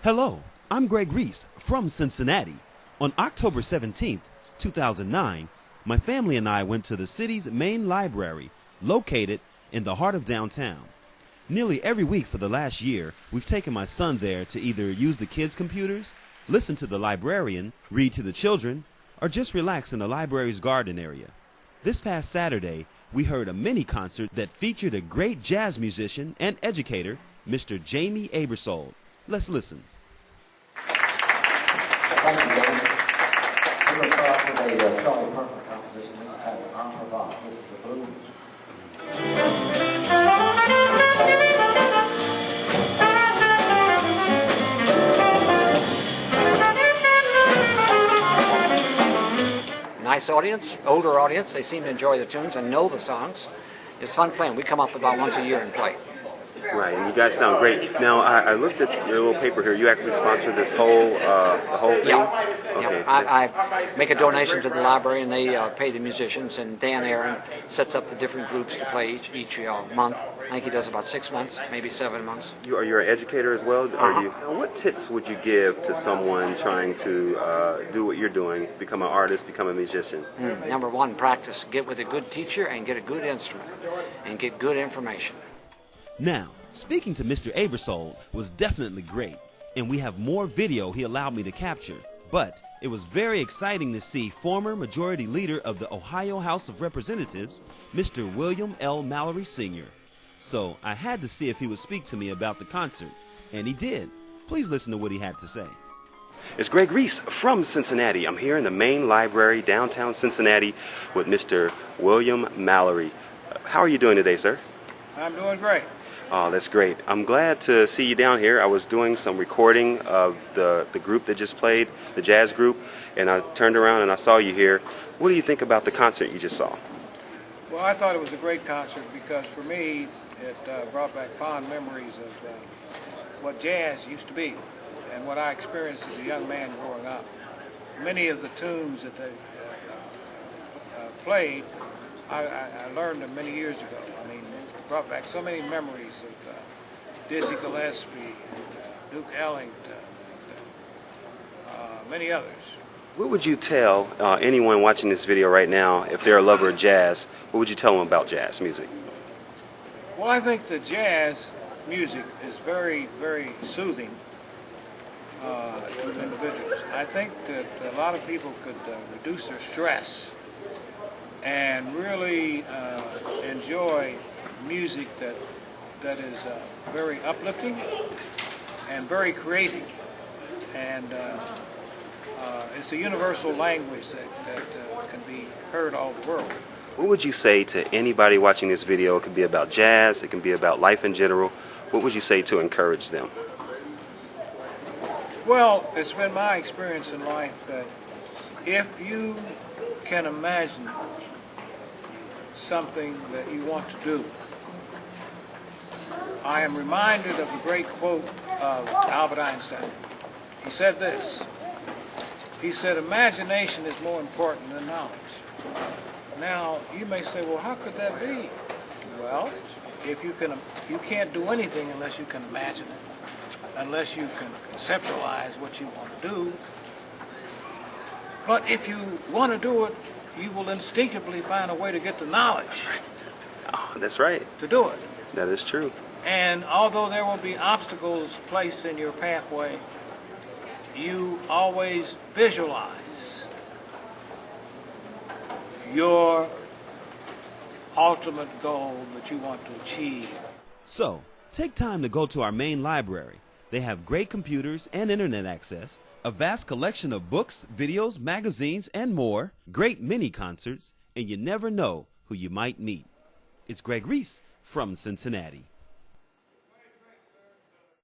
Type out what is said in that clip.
Hello, I'm Greg Reese from Cincinnati. On October 17th, 2009, my family and I went to the city's main library, located in the heart of downtown. Nearly every week for the last year, we've taken my son there to either use the kids' computers, listen to the librarian, read to the children, or just relax in the library's garden area. This past Saturday, we heard a mini concert that featured a great jazz musician and educator, Mr. Jamie Aebersold. Let's listen. Thank you, Gary. We're going to start off with a Charlie Parker composition. This is titled En Provence. This is a blues. Nice audience, older audience. They seem to enjoy the tunes and know the songs. It's fun playing. We come up about once a year and play. Right, and you guys sound great. Now, I looked at your little paper here. You actually sponsored this whole thing? Yeah. Okay. Yeah. I make a donation to the library, and they pay the musicians, and Dan Aaron sets up the different groups to play each month. I think he does about 6 months, maybe 7 months. Are you an educator as well? Uh-huh. What tips would you give to someone trying to do what you're doing, become an artist, become a musician? Number one, practice. Get with a good teacher and get a good instrument and get good information. Now, speaking to Mr. Aebersold was definitely great, and we have more video he allowed me to capture. But it was very exciting to see former Majority Leader of the Ohio House of Representatives, Mr. William L. Mallory Sr. So I had to see if he would speak to me about the concert, and he did. Please listen to what he had to say. It's Greg Reese from Cincinnati. I'm here in the main library, downtown Cincinnati, with Mr. William Mallory. How are you doing today, sir? I'm doing great. Oh, that's great. I'm glad to see you down here. I was doing some recording of the group that just played, the jazz group, and I turned around and I saw you here. What do you think about the concert you just saw? Well, I thought it was a great concert because for me, it brought back fond memories of what jazz used to be and what I experienced as a young man growing up. Many of the tunes that they played, I learned them many years ago. I mean, it brought back so many memories of Dizzy Gillespie and Duke Ellington and many others. What would you tell anyone watching this video right now, if they're a lover of jazz, what would you tell them about jazz music? Well, I think the jazz music is very, very soothing to individuals. I think that a lot of people could reduce their stress and really enjoy music that is very uplifting and very creative, and it's a universal language that can be heard all over the world. What would you say to anybody watching this video? It could be about jazz, it can be about life in general. What would you say to encourage them? Well, it's been my experience in life that if you can imagine something that you want to do. I am reminded of a great quote of Albert Einstein. He said this. He said, imagination is more important than knowledge. Now, you may say, well, how could that be? Well, if you can't do anything unless you can imagine it, unless you can conceptualize what you want to do. But if you want to do it, you will instinctively find a way to get the knowledge. Oh, that's right. To do it. That is true. And although there will be obstacles placed in your pathway, you always visualize your ultimate goal that you want to achieve. So, take time to go to our main library. They have great computers and internet access, a vast collection of books, videos, magazines, and more, great mini concerts, and you never know who you might meet. It's Greg Reese from Cincinnati.